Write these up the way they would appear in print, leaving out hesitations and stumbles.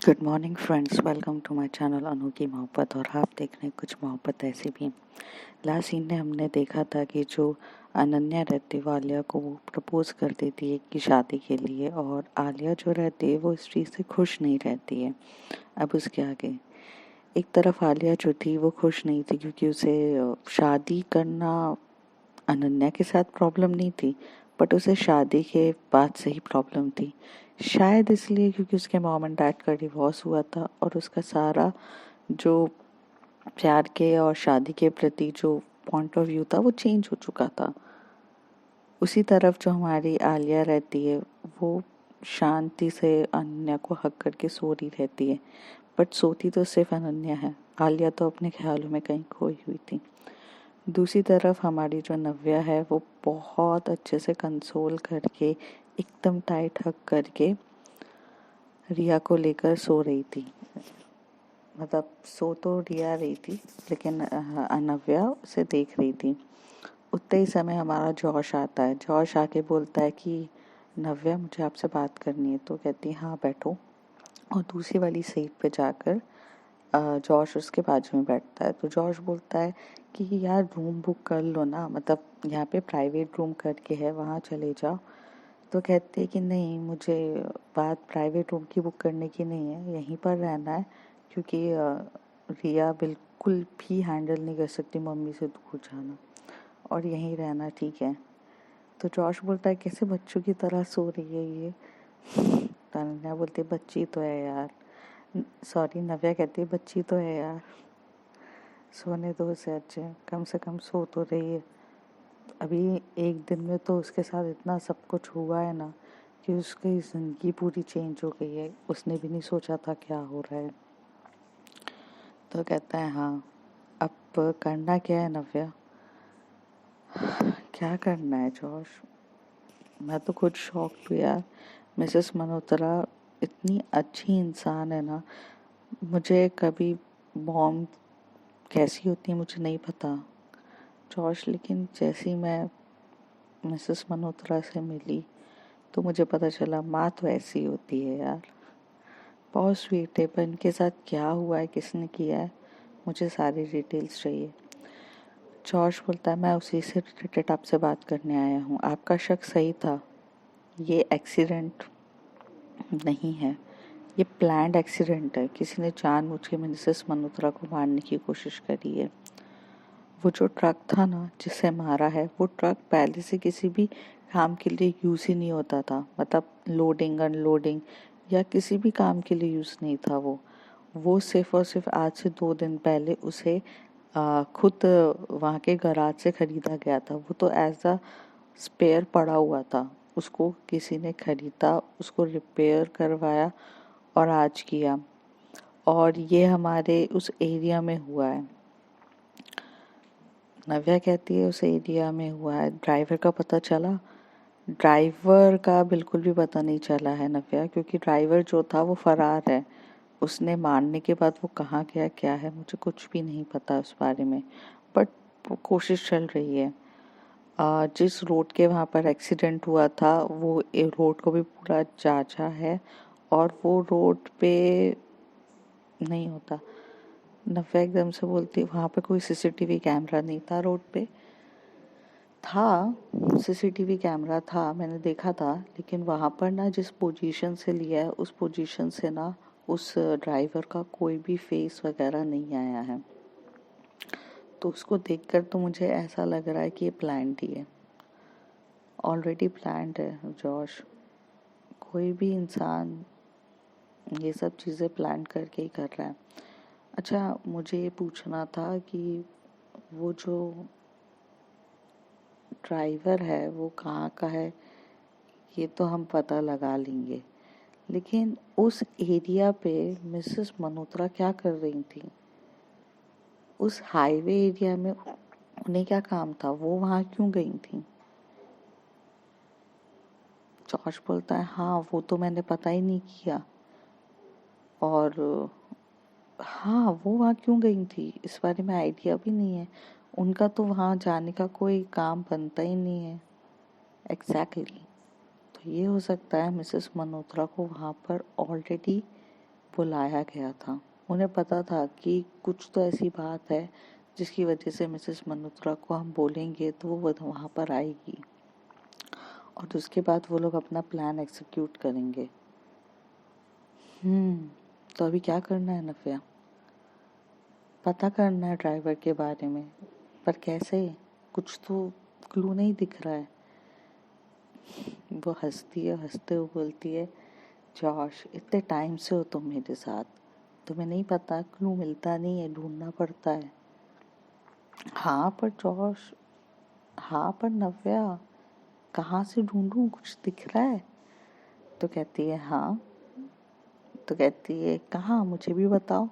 Good morning friends, welcome to my channel Anokhi Mohabbat. और आप देख रहे हैं कुछ मोहब्बत ऐसी भी। लास्ट सीन में हमने देखा था कि जो अनन्या रहती है आलिया को वो प्रपोज कर देती है कि शादी के लिए, और आलिया जो रहती है वो इस चीज़ से खुश नहीं रहती है। अब उसके आगे एक तरफ आलिया जो थी वो खुश नहीं थी क्योंकि उसे शादी करना अनन्या के साथ प्रॉब्लम नहीं थी, बट उसे शादी के बाद से ही प्रॉब्लम थी। शायद इसलिए क्योंकि उसके मॉम एंड डैड का डिवोर्स हुआ था और उसका सारा जो प्यार के और शादी के प्रति जो पॉइंट ऑफ व्यू था वो चेंज हो चुका था। उसी तरफ जो हमारी आलिया रहती है वो शांति से अनन्या को हक करके सो रही रहती है, बट सोती तो सिर्फ अनन्या है। आलिया तो अपने ख्यालों में कहीं खोई हुई थी। दूसरी तरफ हमारी जो नव्या है वो बहुत अच्छे से कंसोल करके एकदम टाइट हक करके रिया को लेकर सो रही थी। मतलब सो तो रिया रही थी लेकिन नव्या उसे देख रही थी। उतने ही समय हमारा जॉश आता है। जॉश आके बोलता है कि नव्या मुझे आपसे बात करनी है। तो कहती है हाँ बैठो, और दूसरी वाली सीट पे जाकर जॉश उसके बाजू में बैठता है। तो जॉश बोलता है कि यार रूम बुक कर लो ना, मतलब यहाँ पे प्राइवेट रूम करके है, वहाँ चले जाओ। तो कहते हैं कि नहीं, मुझे बात प्राइवेट रूम की बुक करने की नहीं है, यहीं पर रहना है क्योंकि रिया बिल्कुल भी हैंडल नहीं कर सकती मम्मी से दूर जाना, और यहीं रहना ठीक है। तो जॉश बोलता है कैसे बच्चों की तरह सो रही है ये। तन्या बोलती है बच्ची तो है यार, सॉरी नव्या कहती है बच्ची तो है यार, सोने दो उसे, अच्छे कम से कम सो तो रही है। अभी एक दिन में तो उसके साथ इतना सब कुछ हुआ है ना कि उसकी ज़िंदगी पूरी चेंज हो गई है। उसने भी नहीं सोचा था क्या हो रहा है। तो कहता है हाँ, अब करना क्या है नव्या? क्या करना है जॉश? मैं तो खुद शॉक हूँ यार। मिसेस मल्होत्रा इतनी अच्छी इंसान है ना। मुझे कभी मॉम कैसी होती है मुझे नहीं पता जॉश, लेकिन जैसी मैं मिसेस मल्होत्रा से मिली तो मुझे पता चला माँ तो ऐसी होती है यार। बहुत स्वीट है, पर इनके साथ क्या हुआ है, किसने किया है, मुझे सारी डिटेल्स चाहिए। जॉर्ज बोलता है मैं उसी से रिलेटेड आपसे बात करने आया हूँ। आपका शक सही था, ये एक्सीडेंट नहीं है, ये प्लान्ड एक्सीडेंट है। किसी ने जानबूझ के मिसेस मल्होत्रा को मारने की कोशिश करी है। वो जो ट्रक था ना जिसे मारा है, वो ट्रक पहले से किसी भी काम के लिए यूज़ ही नहीं होता था। मतलब लोडिंग अनलोडिंग या किसी भी काम के लिए यूज़ नहीं था वो सिर्फ और सिर्फ आज से 2 दिन पहले उसे खुद वहाँ के गराज से खरीदा गया था। वो तो एज अ स्पेयर पड़ा हुआ था, उसको किसी ने खरीदा, उसको रिपेयर करवाया और आज किया। और ये हमारे उस एरिया में हुआ है। नव्या कहती है उस एरिया में हुआ है। ड्राइवर का पता चला? ड्राइवर का बिल्कुल भी पता नहीं चला है नव्या, क्योंकि ड्राइवर जो था वो फरार है। उसने मारने के बाद वो कहाँ गया क्या है मुझे कुछ भी नहीं पता उस बारे में, बट कोशिश चल रही है। जिस रोड के वहाँ पर एक्सीडेंट हुआ था वो रोड को भी पूरा जांचा है, और वो रोड पे नहीं होता। नव्या एकदम से बोलती वहाँ पे कोई सीसीटीवी कैमरा नहीं था। रोड पे था, सीसीटीवी कैमरा था, मैंने देखा था, लेकिन वहाँ पर ना जिस पोजीशन से लिया है उस पोजीशन से ना उस ड्राइवर का कोई भी फेस वगैरह नहीं आया है। तो उसको देखकर तो मुझे ऐसा लग रहा है कि ये प्लान्ड ही है, ऑलरेडी प्लान्ड है जॉश। कोई भी इंसान ये सब चीज़ें प्लान करके ही कर रहा है। अच्छा, मुझे ये पूछना था कि वो जो ड्राइवर है वो कहाँ का है, ये तो हम पता लगा लेंगे, लेकिन उस एरिया पे मिसेस मल्होत्रा क्या कर रही थी? उस हाईवे एरिया में उन्हें क्या काम था? वो वहाँ क्यों गई थी? जॉर्ज बोलता है हाँ वो तो मैंने पता ही नहीं किया, और हाँ वो वहाँ क्यों गई थी इस बारे में आइडिया भी नहीं है। उनका तो वहाँ जाने का कोई काम बनता ही नहीं है। एग्जैक्टली। तो ये हो सकता है मिसेस मल्होत्रा को वहाँ पर ऑलरेडी बुलाया गया था। उन्हें पता था कि कुछ तो ऐसी बात है जिसकी वजह से मिसेस मल्होत्रा को हम बोलेंगे तो वो वहाँ पर आएगी और उसके बाद वो लोग अपना प्लान एग्जीक्यूट करेंगे। तो अभी क्या करना है नव्या? पता करना है ड्राइवर के बारे में, पर कैसे? कुछ तो क्लू नहीं दिख रहा है। वो हंसती है, हंसते हुए बोलती है, जॉश इतने टाइम से हो तुम मेरे साथ, तुम्हें नहीं पता क्लू मिलता नहीं है, ढूंढना पड़ता है। हाँ पर जॉश, हाँ पर नव्या, कहाँ से ढूंढूं, कुछ दिख रहा है? तो कहती है हाँ। तो कहती है कहाँ, मुझे भी बताओ।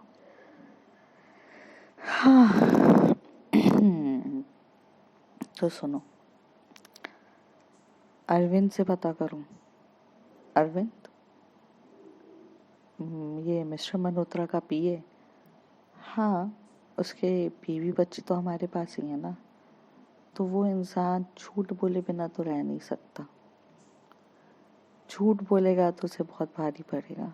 हाँ तो सुनो, अरविंद से पता करूं। अरविंद, ये मिस्टर मल्होत्रा का पीए। हाँ, उसके बीवी बच्चे तो हमारे पास ही है ना, तो वो इंसान झूठ बोले बिना तो रह नहीं सकता। झूठ बोलेगा तो उसे बहुत भारी पड़ेगा,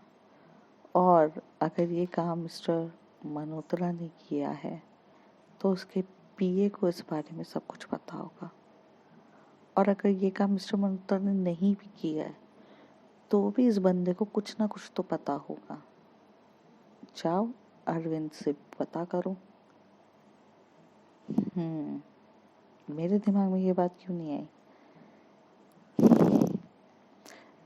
और अगर ये काम मिस्टर मल्होत्रा ने किया है तो उसके पीए को इस बारे में सब कुछ पता होगा, और अगर ये काम मिस्टर मल्होत्रा ने नहीं भी किया है तो भी इस बंदे को कुछ ना कुछ तो पता होगा। जाओ अरविंद से पता करो। मेरे दिमाग में ये बात क्यों नहीं आई?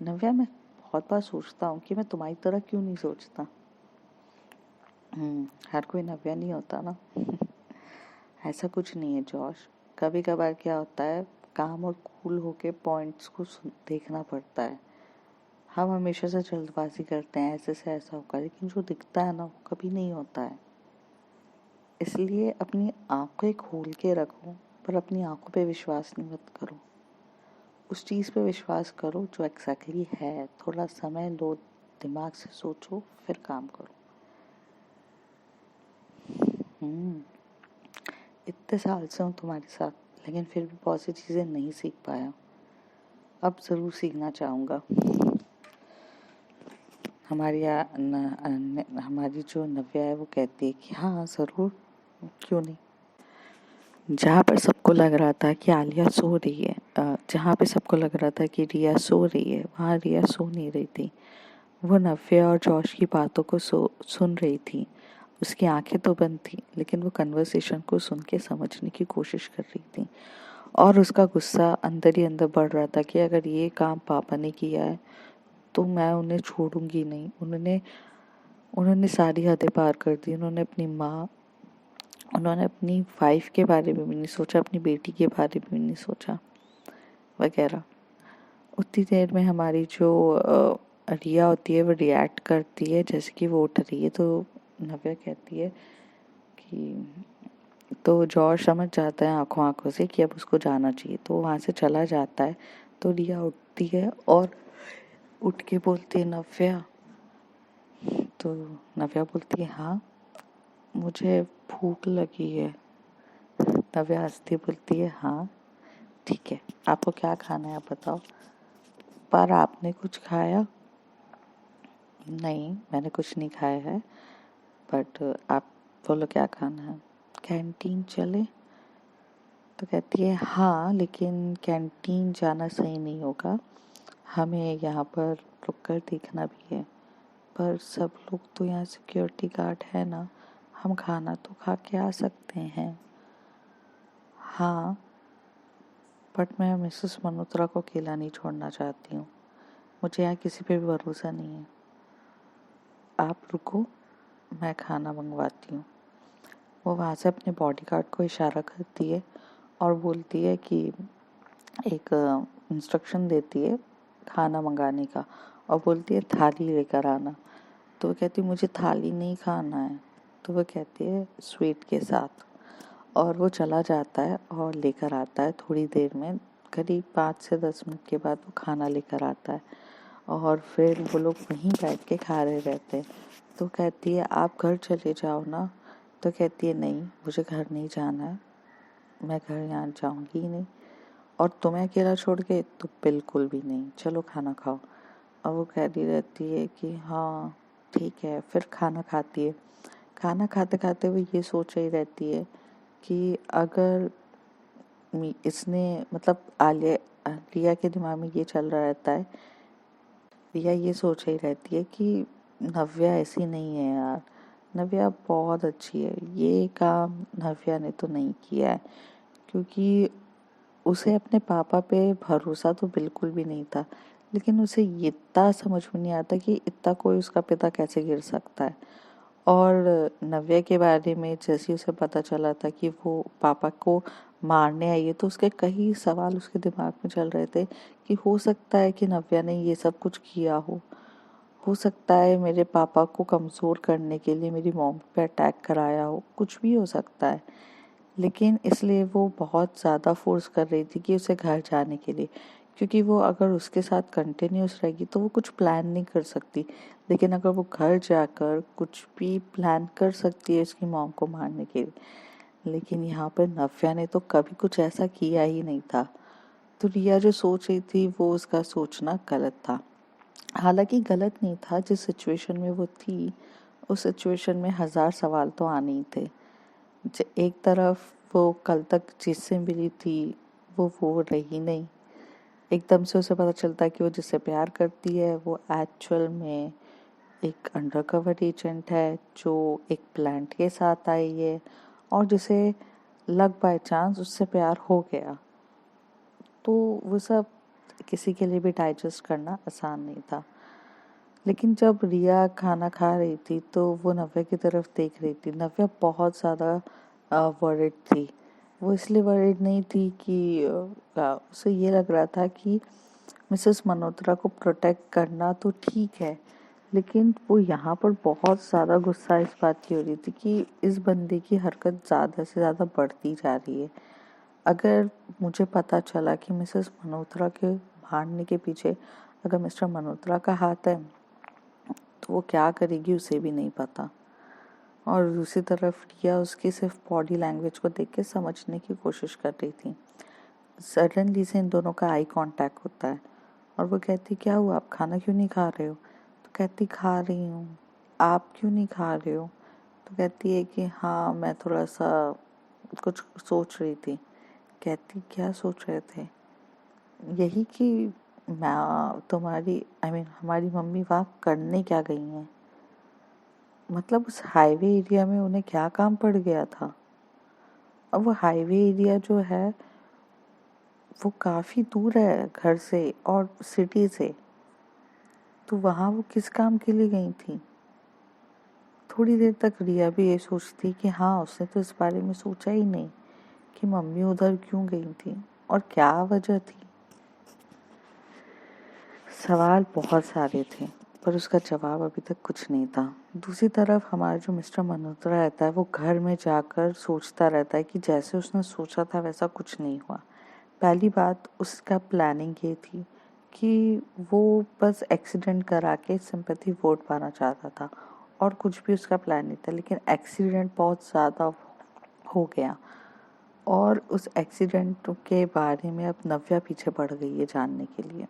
नव्या, मैं बहुत बार सोचता हूँ कि मैं तुम्हारी तरह क्यों नहीं सोचता। हर कोई नव्या नहीं होता ना। ऐसा कुछ नहीं है जॉश, कभी कभार क्या होता है, काम और कूल होके पॉइंट्स को देखना पड़ता है। हम हमेशा से जल्दबाजी करते हैं, ऐसे से ऐसा होगा, लेकिन जो दिखता है ना वो कभी नहीं होता है। इसलिए अपनी आंखें खोल के रखो, पर अपनी आंखों पे विश्वास नहीं मत करो। उस चीज़ पे विश्वास करो जो एग्जैक्टली है। थोड़ा समय लो, दिमाग से सोचो, फिर काम करो। इतने साल से हूँ तुम्हारे साथ, लेकिन फिर भी बहुत सी चीज़ें नहीं सीख पाया। अब ज़रूर सीखना चाहूँगा। हमारी जो नव्या है वो कहती है कि हाँ ज़रूर, क्यों नहीं। जहाँ पर सबको लग रहा था कि आलिया सो रही है, जहाँ पे सबको लग रहा था कि रिया सो रही है, वहाँ रिया सो नहीं रही थी। वो नव्या और जॉश की बातों को सुन रही थी। उसकी आंखें तो बंद थी, लेकिन वो कन्वर्सेशन को सुन के समझने की कोशिश कर रही थी, और उसका गुस्सा अंदर ही अंदर बढ़ रहा था कि अगर ये काम पापा ने किया है तो मैं उन्हें छोड़ूंगी नहीं। उन्होंने सारी हदें पार कर दी। उन्होंने अपनी वाइफ के बारे में भी नहीं सोचा, अपनी बेटी के बारे में भी नहीं सोचा वगैरह। उतनी देर में हमारी जो रिया होती है वो रिएक्ट करती है, जैसे कि वो उठ रही है तो नव्या कहती है कि, तो जॉर्ज समझ जाता है आंखों आंखों से कि अब उसको जाना चाहिए, तो वहाँ से चला जाता है। तो रिया उठती है और उठ के बोलती है नव्या। तो नव्या बोलती है हाँ, मुझे भूख लगी है। नव्या हंसती बोलती है हाँ ठीक है, आपको क्या खाना है आप बताओ। पर आपने कुछ खाया? नहीं, मैंने कुछ नहीं खाया है, बट आप बोलो क्या खाना है। कैंटीन चले? तो कहती है हाँ, लेकिन कैंटीन जाना सही नहीं होगा, हमें यहाँ पर रुक कर देखना भी है। पर सब लोग तो यहाँ सिक्योरिटी गार्ड है ना, हम खाना तो खा के आ सकते हैं। हाँ, बट मैं मिसेस मल्होत्रा को अकेला नहीं छोड़ना चाहती हूँ, मुझे यहाँ किसी पे भी भरोसा नहीं है। आप रुको, मैं खाना मंगवाती हूँ। वो वहाँ से अपने बॉडीगार्ड को इशारा करती है और बोलती है कि एक इंस्ट्रक्शन देती है खाना मंगाने का, और बोलती है थाली लेकर आना। तो वो कहती है मुझे थाली नहीं खाना है। तो वो कहती है स्वीट के साथ, और वो चला जाता है और लेकर आता है। थोड़ी देर में, करीब 5 से 10 मिनट के बाद वो खाना लेकर आता है, और फिर वो लोग वहीं बैठ के खा रहे रहते हैं। तो कहती है आप घर चले जाओ ना। तो कहती है नहीं, मुझे घर नहीं जाना है, मैं घर यहाँ जाऊँगी ही नहीं, और तुम्हें अकेला छोड़ के तो बिल्कुल भी नहीं, चलो खाना खाओ। और वो कह रही रहती है कि हाँ ठीक है। फिर खाना खाती है। खाना खाते खाते वो ये सोच रही रहती है कि अगर इसने मतलब आलिया रिया के दिमाग में ये चल रहा रहता है। रिया ये सोच रही रहती है कि नव्या ऐसी नहीं है यार, नव्या बहुत अच्छी है, ये काम नव्या ने तो नहीं किया है। क्योंकि उसे अपने पापा पे भरोसा तो बिल्कुल भी नहीं था, लेकिन उसे ये इतना समझ में नहीं आता कि इतना कोई उसका पिता कैसे गिर सकता है। और नव्या के बारे में जैसे उसे पता चला था कि वो पापा को मारने आई है, तो उसके कई सवाल उसके दिमाग में चल रहे थे कि हो सकता है कि नव्या ने ये सब कुछ किया हो सकता है मेरे पापा को कमज़ोर करने के लिए मेरी मॉम पे अटैक कराया हो, कुछ भी हो सकता है। लेकिन इसलिए वो बहुत ज़्यादा फोर्स कर रही थी कि उसे घर जाने के लिए, क्योंकि वो अगर उसके साथ कंटिन्यूस रहेगी तो वो कुछ प्लान नहीं कर सकती। लेकिन अगर वो घर जाकर कुछ भी प्लान कर सकती है उसकी मॉम को मारने के लिए। लेकिन यहाँ पर नव्या ने तो कभी कुछ ऐसा किया ही नहीं था। तो रिया जो सोच रही थी वो उसका सोचना गलत था। हालांकि गलत नहीं था, जिस सिचुएशन में वो थी उस सिचुएशन में हजार सवाल तो आने ही थे। एक तरफ वो कल तक जिससे मिली थी वो रही नहीं। एकदम से उसे पता चलता है कि वो जिससे प्यार करती है वो एक्चुअल में एक अंडरकवर एजेंट है जो एक प्लांट के साथ आई है और जिसे लग बाय चांस उससे प्यार हो गया। तो वो सब किसी के लिए भी डाइजेस्ट करना आसान नहीं था। लेकिन जब रिया खाना खा रही थी तो वो नव्या की तरफ देख रही थी। नव्या बहुत ज़्यादा वरिड थी। वो इसलिए वरिड नहीं थी कि उसे ये लग रहा था कि मिसेस मल्होत्रा को प्रोटेक्ट करना तो ठीक है, लेकिन वो यहाँ पर बहुत ज़्यादा गुस्सा इस बात की हो रही थी कि इस बंदे की हरकत ज़्यादा से ज़्यादा बढ़ती जा रही है। अगर मुझे पता चला कि मिसेस मल्होत्रा के मारने के पीछे अगर मिस्टर मल्होत्रा का हाथ है तो वो क्या करेगी उसे भी नहीं पता। और दूसरी तरफ रिया उसकी सिर्फ बॉडी लैंग्वेज को देख के समझने की कोशिश कर रही थी। सडनली से इन दोनों का आई कांटेक्ट होता है और वो कहती क्या हुआ, आप खाना क्यों नहीं खा रहे हो? तो कहती खा रही हूँ। आप क्यों नहीं खा रहे हो? तो कहती है कि हाँ मैं थोड़ा सा कुछ सोच रही थी। कहती क्या सोच रहे थे? यही कि मैं तुम्हारी हमारी मम्मी वहाँ करने क्या गई हैं। मतलब उस हाईवे एरिया में उन्हें क्या काम पड़ गया था। अब वो हाईवे एरिया जो है वो काफ़ी दूर है घर से और सिटी से, तो वहाँ वो किस काम के लिए गई थी। थोड़ी देर तक रिया भी ये सोचती कि हाँ उसने तो इस बारे में सोचा ही नहीं कि मम्मी उधर क्यों गई थी और क्या वजह थी। सवाल बहुत सारे थे पर उसका जवाब अभी तक कुछ नहीं था। दूसरी तरफ हमारा जो मिस्टर मल्होत्रा रहता है वो घर में जाकर सोचता रहता है कि जैसे उसने सोचा था वैसा कुछ नहीं हुआ। पहली बात उसका प्लानिंग ये थी कि वो बस एक्सीडेंट करा के सिंपैथी वोट पाना चाहता था और कुछ भी उसका प्लान नहीं था। लेकिन एक्सीडेंट बहुत ज़्यादा हो गया और उस एक्सीडेंट के बारे में अब नव्या पीछे पड़ गई है जानने के लिए।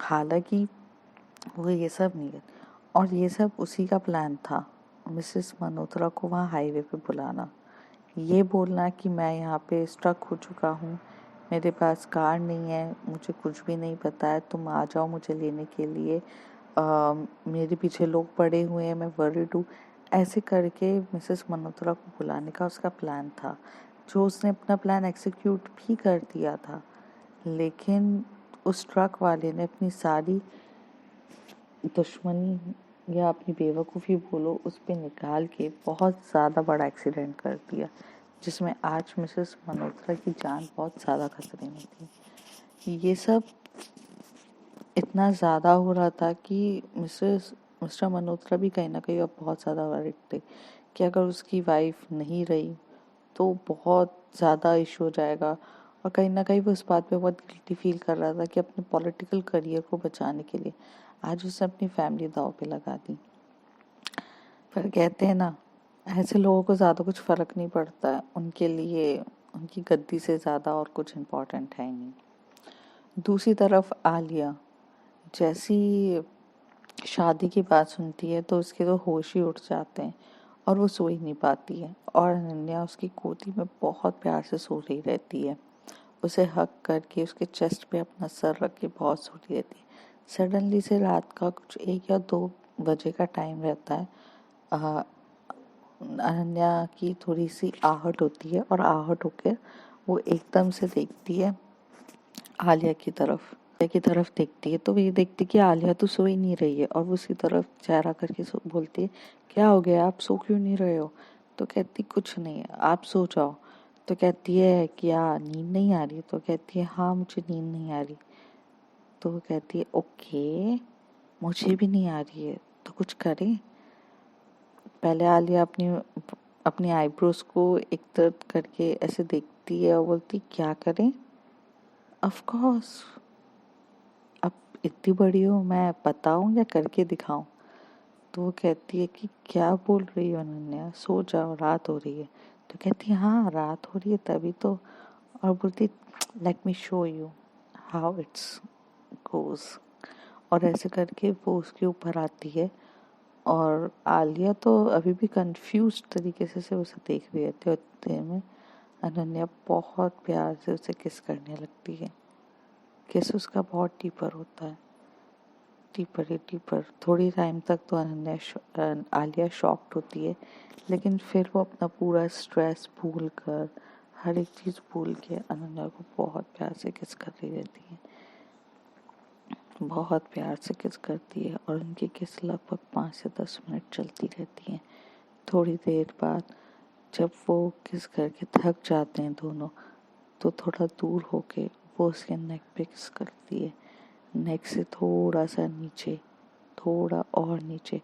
हालांकि वो ये सब नहीं है और ये सब उसी का प्लान था, मिसेस मल्होत्रा को वहाँ हाईवे पे बुलाना, ये बोलना कि मैं यहाँ पे स्ट्रक हो चुका हूँ, मेरे पास कार नहीं है, मुझे कुछ भी नहीं पता है, तुम आ जाओ मुझे लेने के लिए, मेरे पीछे लोग पड़े हुए हैं, मैं वरीड हूँ। ऐसे करके मिसेस मल्होत्रा को बुलाने का उसका प्लान था, जो उसने अपना प्लान एग्जीक्यूट भी कर दिया था। लेकिन उस ट्रक वाले ने अपनी सारी दुश्मनी या अपनी बेवकूफ़ी बोलो उस पे निकाल के बहुत ज़्यादा बड़ा एक्सीडेंट कर दिया, जिसमें आज मिसेस मल्होत्रा की जान बहुत ज़्यादा खतरे में थी। ये सब इतना ज़्यादा हो रहा था कि मिस्टर मल्होत्रा भी कहीं ना कहीं अब बहुत ज़्यादा वरिड थे कि अगर उसकी वाइफ नहीं रही तो बहुत ज़्यादा इशू हो जाएगा। और कहीं ना कहीं वो इस बात पे बहुत गिल्टी फील कर रहा था कि अपने पॉलिटिकल करियर को बचाने के लिए आज उसने अपनी फैमिली दांव पे लगा दी। पर कहते हैं ना, ऐसे लोगों को ज़्यादा कुछ फ़र्क नहीं पड़ता है, उनके लिए उनकी गद्दी से ज़्यादा और कुछ इम्पोर्टेंट है ही नहीं। दूसरी तरफ आलिया, जैसी शादी की बात सुनती है तो उसके तो होश ही उड़ जाते हैं और वो सो ही नहीं पाती है। और अनन्या उसकी गोदी में बहुत प्यार से सो रही रहती है, उसे हक करके उसके चेस्ट पे अपना सर रख के बहुत सो रही रहती है। सडनली से रात का कुछ 1 या 2 बजे का टाइम रहता है। अ, अनन्या की थोड़ी सी आहट होती है और आहट होकर वो एकदम से देखती है आलिया की तरफ देखती है, तो वो ये देखती कि आलिया तो सो ही नहीं रही है और वो उसकी तरफ चेहरा करके बोलती है, क्या हो गया, आप सो क्यों नहीं रहे हो? तो कहती कुछ नहीं, आप सो जाओ। तो कहती है क्या नींद नहीं आ रही? तो कहती है हाँ मुझे नींद नहीं आ रही। तो वो कहती है ओके, मुझे भी नहीं आ रही है, तो कुछ करें। पहले आलिया अपनी अपनी आईब्रोज को एक तरफ करके ऐसे देखती है और बोलती क्या करें? ऑफ कोर्स, अब इतनी बड़ी हो, मैं बताऊं या करके दिखाऊं? तो वो कहती है कि क्या बोल रही हो अनन्या, सो जाओ, रात हो रही है। तो कहती है हाँ रात हो रही है तभी तो। और बोलती let me show you how it's goes. और ऐसे करके वो उसके ऊपर आती है और आलिया तो अभी भी कंफ्यूज तरीके से उसे देख रही रहती है। उतने में अनन्या बहुत प्यार से उसे किस करने लगती है। किस उसका बहुत डीपर होता है, डीपर। थोड़ी टाइम तक तो आलिया शॉक्ड होती है, लेकिन फिर वो अपना पूरा स्ट्रेस भूल कर, हर एक चीज़ भूल के अनन्या को बहुत प्यार से किस कर रही रहती है, बहुत प्यार से किस करती है। और उनकी किस लगभग 5 से 10 मिनट चलती रहती है। थोड़ी देर बाद जब वो किस करके थक जाते हैं दोनों, तो थोड़ा दूर होके वो उसके नेक पे किस करती है, नेक से थोड़ा सा नीचे, थोड़ा और नीचे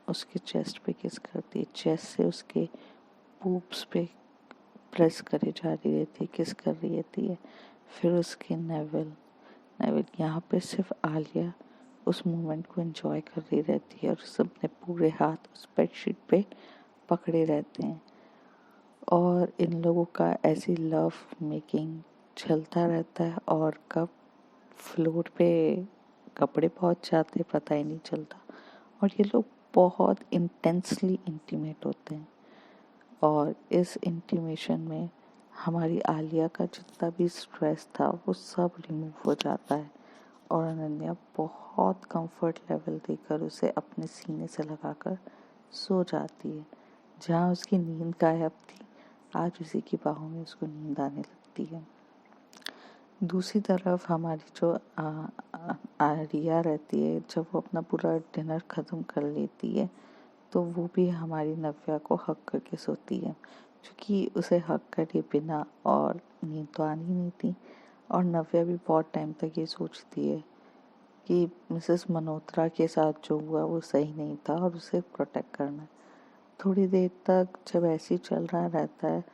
उसके चेस्ट पे किस करती है, चेस्ट से उसके पूप्स पे प्रेस करे जा रही रहती है, किस कर रही रहती है। फिर उसके नेवल नेवल यहाँ पे सिर्फ आलिया उस मोमेंट को एंजॉय कर रही रहती है और उस अपने पूरे हाथ उस बेडशीट पे पकड़े रहते हैं। और इन लोगों का ऐसी लव मेकिंग चलता रहता है और कब फ्लोर पे कपड़े पहुंच जाते पता ही नहीं चलता। और ये लोग बहुत इंटेंसली इंटीमेट होते हैं और इस इंटीमेशन में हमारी आलिया का जितना भी स्ट्रेस था वो सब रिमूव हो जाता है और अनन्या बहुत कंफर्ट लेवल देकर उसे अपने सीने से लगाकर सो जाती है। जहाँ उसकी नींद गायब थी, आज उसी की बाहों में उसको नींद आने लगती है। दूसरी तरफ हमारी जो रिया रहती है, जब वो अपना पूरा डिनर ख़त्म कर लेती है तो वो भी हमारी नव्या को हक करके सोती है, क्योंकि उसे हक करे बिना और नींद तो आनी नहीं थी। और नव्या भी बहुत टाइम तक ये सोचती है कि मिसेस मल्होत्रा के साथ जो हुआ वो सही नहीं था और उसे प्रोटेक्ट करना है। थोड़ी देर तक जब ऐसे ही चल रहा रहता है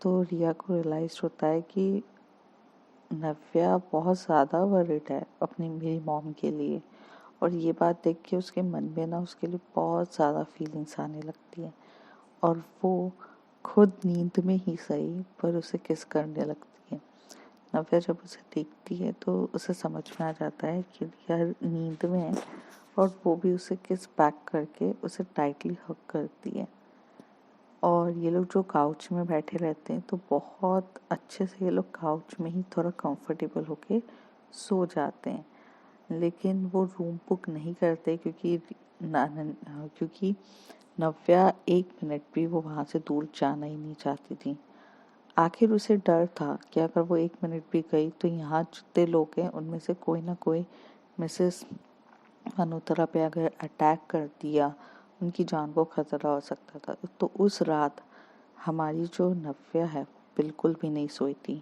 तो रिया को रियलाइज होता है कि नव्या बहुत ज़्यादा वरिड है अपनी मेरी मॉम के लिए। और ये बात देख के उसके मन में ना उसके लिए बहुत ज़्यादा फीलिंग्स आने लगती है और वो खुद नींद में ही सही पर उसे किस करने लगती है। नव्या जब उसे देखती है तो उसे समझ में आ जाता है कि रिया नींद में है और वो भी उसे किस बैक करके उसे टाइटली हग करती है। और ये लोग जो काउच में बैठे रहते हैं तो बहुत अच्छे से ये लोग काउच में ही थोड़ा कंफर्टेबल होके सो जाते हैं। लेकिन वो रूम बुक नहीं करते क्योंकि नव्या 1 मिनट भी वो वहाँ से दूर जाना ही नहीं चाहती थी। आखिर उसे डर था कि अगर वो 1 मिनट भी गई तो यहाँ जितने लोग हैं उनमें से कोई ना कोई मिसेस मल्होत्रा पे अगर अटैक कर दिया, उनकी जान को खतरा हो सकता था। तो उस रात हमारी जो नव्या है बिल्कुल भी नहीं सोई थी।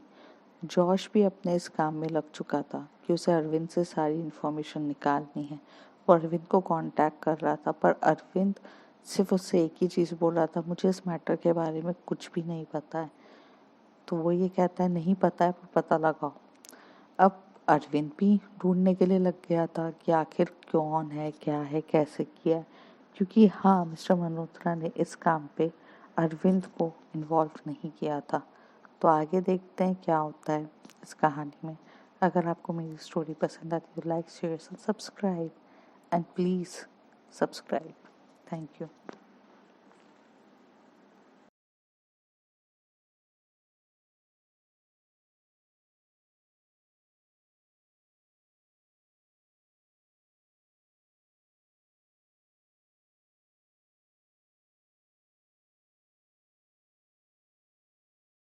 जॉश भी अपने इस काम में लग चुका था कि उसे अरविंद से सारी इन्फॉर्मेशन निकालनी है। वो अरविंद को कांटेक्ट कर रहा था, पर अरविंद सिर्फ उससे एक ही चीज़ बोल रहा था, मुझे इस मैटर के बारे में कुछ भी नहीं पता है। तो वो ये कहता है नहीं पता है पर पता लगाओ। अब अरविंद भी ढूंढने के लिए लग गया था कि आखिर कौन है, क्या है, कैसे किया है। क्योंकि हाँ, मिस्टर मल्होत्रा ने इस काम पे अरविंद को इन्वॉल्व नहीं किया था। तो आगे देखते हैं क्या होता है इस कहानी में। अगर आपको मेरी स्टोरी पसंद आती है तो like share subscribe and please subscribe. Thank you.